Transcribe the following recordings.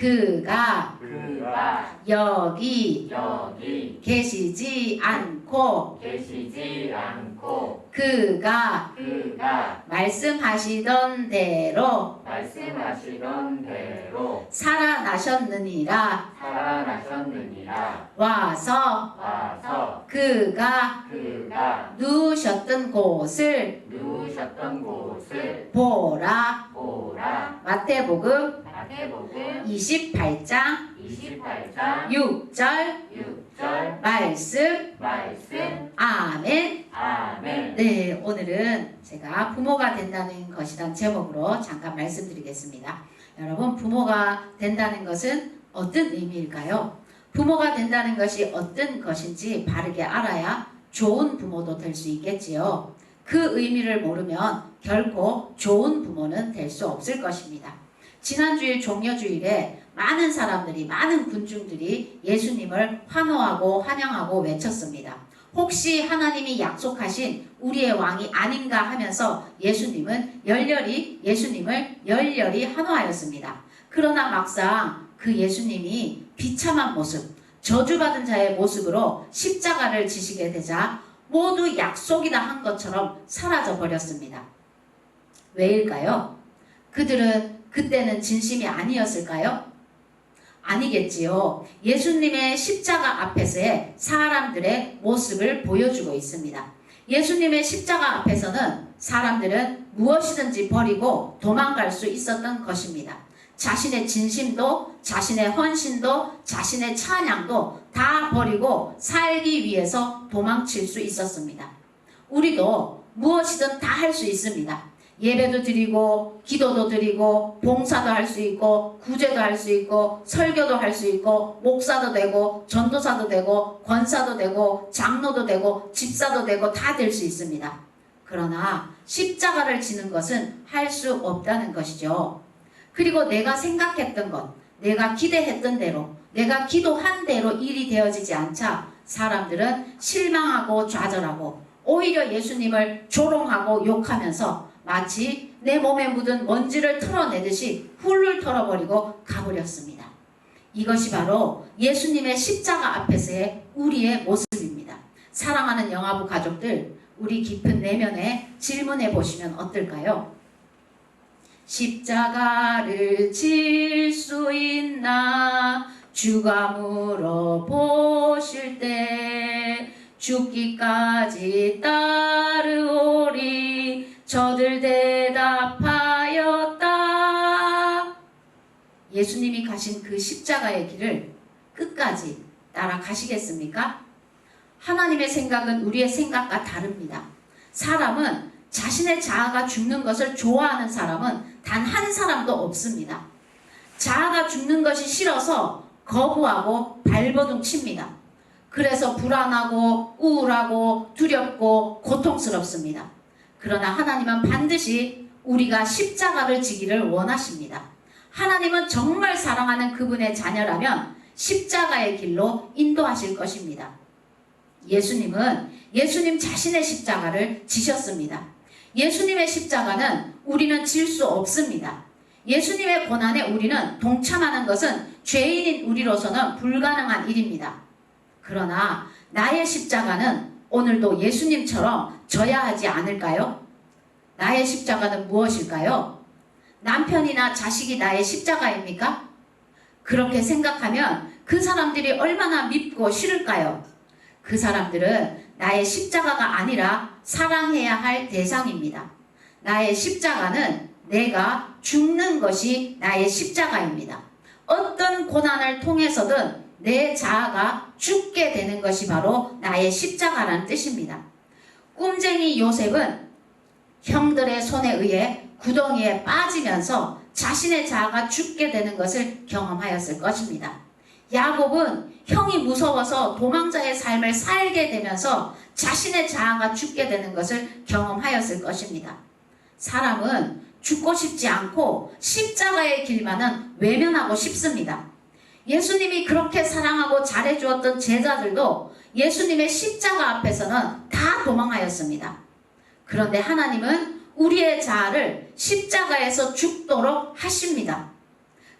그가 여기 계시지 않고 그가 말씀하시던 대로 살아나셨느니라. 와서 그가 누우셨던 곳을 보라. 마태복음 28장 6절 말씀. 아멘. 네, 오늘은 제가 부모가 된다는 것이란 제목으로 잠깐 말씀드리겠습니다. 여러분, 부모가 된다는 것은 어떤 의미일까요? 부모가 된다는 것이 어떤 것인지 바르게 알아야 좋은 부모도 될 수 있겠지요. 그 의미를 모르면 결코 좋은 부모는 될 수 없을 것입니다. 지난주일 종려주일에 많은 사람들이, 많은 군중들이 예수님을 환호하고 환영하고 외쳤습니다. 혹시 하나님이 약속하신 우리의 왕이 아닌가 하면서 예수님을 열렬히 환호하였습니다. 그러나 막상 그 예수님이 비참한 모습, 저주받은 자의 모습으로 십자가를 지시게 되자 모두 약속이다 한 것처럼 사라져 버렸습니다. 왜일까요? 그들은 그때는 진심이 아니었을까요? 아니겠지요. 예수님의 십자가 앞에서의 사람들의 모습을 보여주고 있습니다. 예수님의 십자가 앞에서는 사람들은 무엇이든지 버리고 도망갈 수 있었던 것입니다. 자신의 진심도, 자신의 헌신도, 자신의 찬양도 다 버리고 살기 위해서 도망칠 수 있었습니다. 우리도 무엇이든 다 할 수 있습니다. 예배도 드리고, 기도도 드리고, 봉사도 할 수 있고, 구제도 할 수 있고, 설교도 할 수 있고, 목사도 되고, 전도사도 되고, 권사도 되고, 장로도 되고, 집사도 되고, 다 될 수 있습니다. 그러나 십자가를 지는 것은 할 수 없다는 것이죠. 그리고 내가 생각했던 것, 내가 기대했던 대로, 내가 기도한 대로 일이 되어지지 않자 사람들은 실망하고 좌절하고 오히려 예수님을 조롱하고 욕하면서 마치 내 몸에 묻은 먼지를 털어내듯이 훌훌 털어버리고 가버렸습니다. 이것이 바로 예수님의 십자가 앞에서의 우리의 모습입니다. 사랑하는 영화부 가족들, 우리 깊은 내면에 질문해 보시면 어떨까요? 십자가를 질 수 있나 주가 물어보실 때 죽기까지 따르오리 저들 대답하였다. 예수님이 가신 그 십자가의 길을 끝까지 따라가시겠습니까? 하나님의 생각은 우리의 생각과 다릅니다. 사람은 자신의 자아가 죽는 것을 좋아하는 사람은 단 한 사람도 없습니다. 자아가 죽는 것이 싫어서 거부하고 발버둥 칩니다. 그래서 불안하고 우울하고 두렵고 고통스럽습니다. 그러나 하나님은 반드시 우리가 십자가를 지기를 원하십니다. 하나님은 정말 사랑하는 그분의 자녀라면 십자가의 길로 인도하실 것입니다. 예수님은 예수님 자신의 십자가를 지셨습니다. 예수님의 십자가는 우리는 질 수 없습니다. 예수님의 고난에 우리는 동참하는 것은 죄인인 우리로서는 불가능한 일입니다. 그러나 나의 십자가는 오늘도 예수님처럼 져야 하지 않을까요? 나의 십자가는 무엇일까요? 남편이나 자식이 나의 십자가입니까? 그렇게 생각하면 그 사람들이 얼마나 밉고 싫을까요? 그 사람들은 나의 십자가가 아니라 사랑해야 할 대상입니다. 나의 십자가는 내가 죽는 것이 나의 십자가입니다. 어떤 고난을 통해서든 내 자아가 죽게 되는 것이 바로 나의 십자가라는 뜻입니다. 꿈쟁이 요셉은 형들의 손에 의해 구덩이에 빠지면서 자신의 자아가 죽게 되는 것을 경험하였을 것입니다. 야곱은 형이 무서워서 도망자의 삶을 살게 되면서 자신의 자아가 죽게 되는 것을 경험하였을 것입니다. 사람은 죽고 싶지 않고 십자가의 길만은 외면하고 싶습니다. 예수님이 그렇게 사랑하고 잘해주었던 제자들도 예수님의 십자가 앞에서는 다 도망하였습니다. 그런데 하나님은 우리의 자아를 십자가에서 죽도록 하십니다.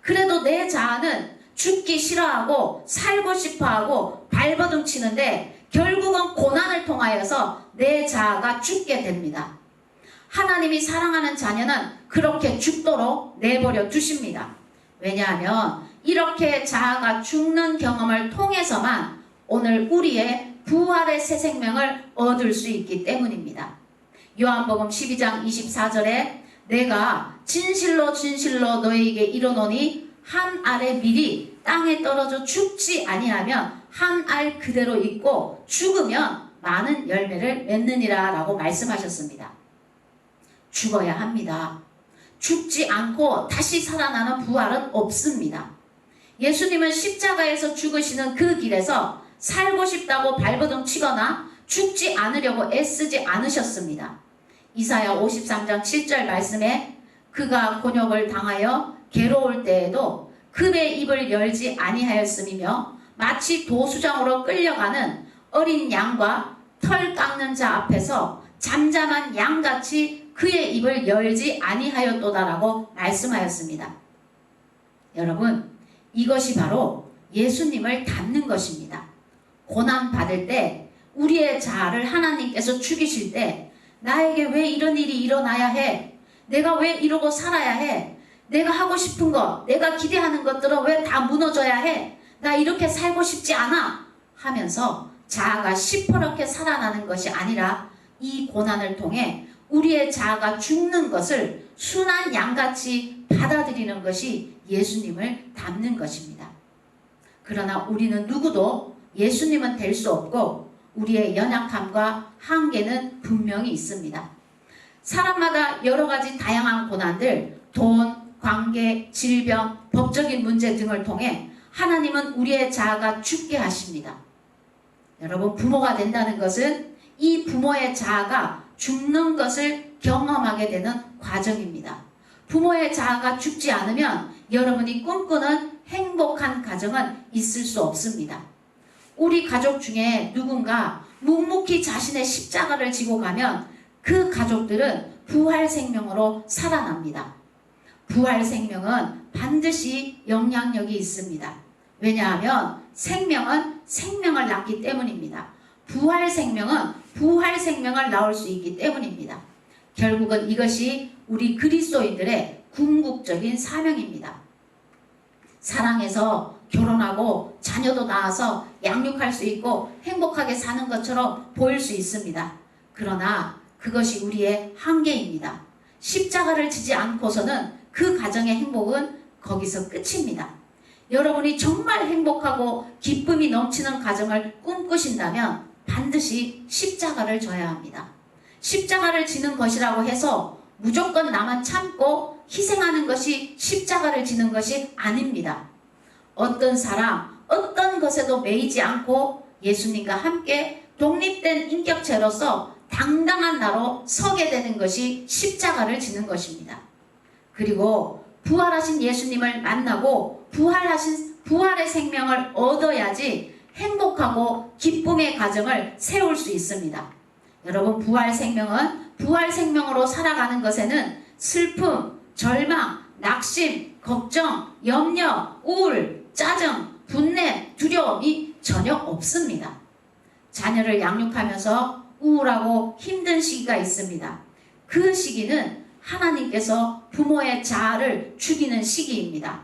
그래도 내 자아는 죽기 싫어하고 살고 싶어하고 발버둥 치는데 결국은 고난을 통하여서 내 자아가 죽게 됩니다. 하나님이 사랑하는 자녀는 그렇게 죽도록 내버려 두십니다. 왜냐하면 이렇게 자아가 죽는 경험을 통해서만 오늘 우리의 부활의 새 생명을 얻을 수 있기 때문입니다. 요한복음 12장 24절에 내가 진실로 진실로 너희에게 이르노니 한 알의 밀이 땅에 떨어져 죽지 아니하면 한 알 그대로 있고 죽으면 많은 열매를 맺느니라 라고 말씀하셨습니다. 죽어야 합니다. 죽지 않고 다시 살아나는 부활은 없습니다. 예수님은 십자가에서 죽으시는 그 길에서 살고 싶다고 발버둥 치거나 죽지 않으려고 애쓰지 않으셨습니다. 이사야 53장 7절 말씀에 그가 곤욕을 당하여 괴로울 때에도 금의 입을 열지 아니하였음이며 마치 도수장으로 끌려가는 어린 양과 털 깎는 자 앞에서 잠잠한 양같이 그의 입을 열지 아니하였도다라고 말씀하였습니다. 여러분, 이것이 바로 예수님을 닮는 것입니다. 고난 받을 때 우리의 자아를 하나님께서 죽이실 때 나에게 왜 이런 일이 일어나야 해? 내가 왜 이러고 살아야 해? 내가 하고 싶은 것, 내가 기대하는 것들은 왜 다 무너져야 해? 나 이렇게 살고 싶지 않아 하면서 자아가 시퍼렇게 살아나는 것이 아니라 이 고난을 통해 우리의 자아가 죽는 것을 순한 양같이 받아들이는 것이 예수님을 닮는 것입니다. 그러나 우리는 누구도 예수님은 될 수 없고 우리의 연약함과 한계는 분명히 있습니다. 사람마다 여러 가지 다양한 고난들, 돈, 관계, 질병, 법적인 문제 등을 통해 하나님은 우리의 자아가 죽게 하십니다. 여러분, 부모가 된다는 것은 이 부모의 자아가 죽는 것을 경험하게 되는 과정입니다. 부모의 자아가 죽지 않으면 여러분이 꿈꾸는 행복한 가정은 있을 수 없습니다. 우리 가족 중에 누군가 묵묵히 자신의 십자가를 지고 가면 그 가족들은 부활 생명으로 살아납니다. 부활 생명은 반드시 영향력이 있습니다. 왜냐하면 생명은 생명을 낳기 때문입니다. 부활 생명은 부활 생명을 낳을 수 있기 때문입니다. 결국은 이것이 우리 그리스도인들의 궁극적인 사명입니다. 사랑해서 결혼하고 자녀도 낳아서 양육할 수 있고 행복하게 사는 것처럼 보일 수 있습니다. 그러나 그것이 우리의 한계입니다. 십자가를 지지 않고서는 그 가정의 행복은 거기서 끝입니다. 여러분이 정말 행복하고 기쁨이 넘치는 가정을 꿈꾸신다면 반드시 십자가를 져야 합니다. 십자가를 지는 것이라고 해서 무조건 나만 참고 희생하는 것이 십자가를 지는 것이 아닙니다. 어떤 사람, 어떤 것에도 매이지 않고 예수님과 함께 독립된 인격체로서 당당한 나로 서게 되는 것이 십자가를 지는 것입니다. 그리고 부활하신 예수님을 만나고 부활의 생명을 얻어야지 행복하고 기쁨의 가정을 세울 수 있습니다. 여러분, 부활 생명으로 살아가는 것에는 슬픔, 절망, 낙심, 걱정, 염려, 우울, 짜증, 분냄, 두려움이 전혀 없습니다. 자녀를 양육하면서 우울하고 힘든 시기가 있습니다. 그 시기는 하나님께서 부모의 자아를 죽이는 시기입니다.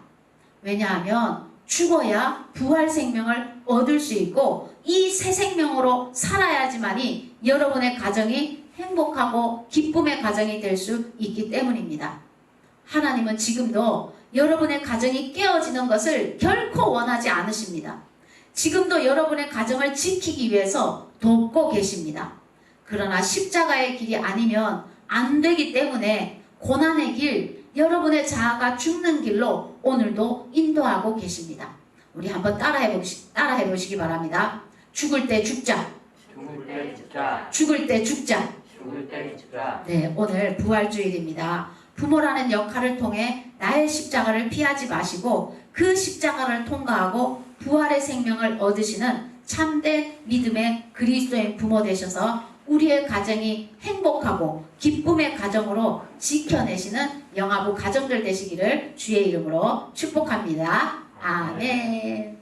왜냐하면 죽어야 부활 생명을 얻을 수 있고 이 새 생명으로 살아야지만이 여러분의 가정이 행복하고 기쁨의 가정이 될 수 있기 때문입니다. 하나님은 지금도 여러분의 가정이 깨어지는 것을 결코 원하지 않으십니다. 지금도 여러분의 가정을 지키기 위해서 돕고 계십니다. 그러나 십자가의 길이 아니면 안 되기 때문에 고난의 길, 여러분의 자아가 죽는 길로 오늘도 인도하고 계십니다. 우리 한번 따라해 보시기 바랍니다. 죽을 때 죽자. 죽을 때 죽자. 죽을 때 죽자. 죽을 때 죽자. 네, 오늘 부활주일입니다. 부모라는 역할을 통해 나의 십자가를 피하지 마시고 그 십자가를 통과하고 부활의 생명을 얻으시는 참된 믿음의 그리스도인 부모 되셔서 우리의 가정이 행복하고 기쁨의 가정으로 지켜내시는 영아부 가정들 되시기를 주의 이름으로 축복합니다. 아멘.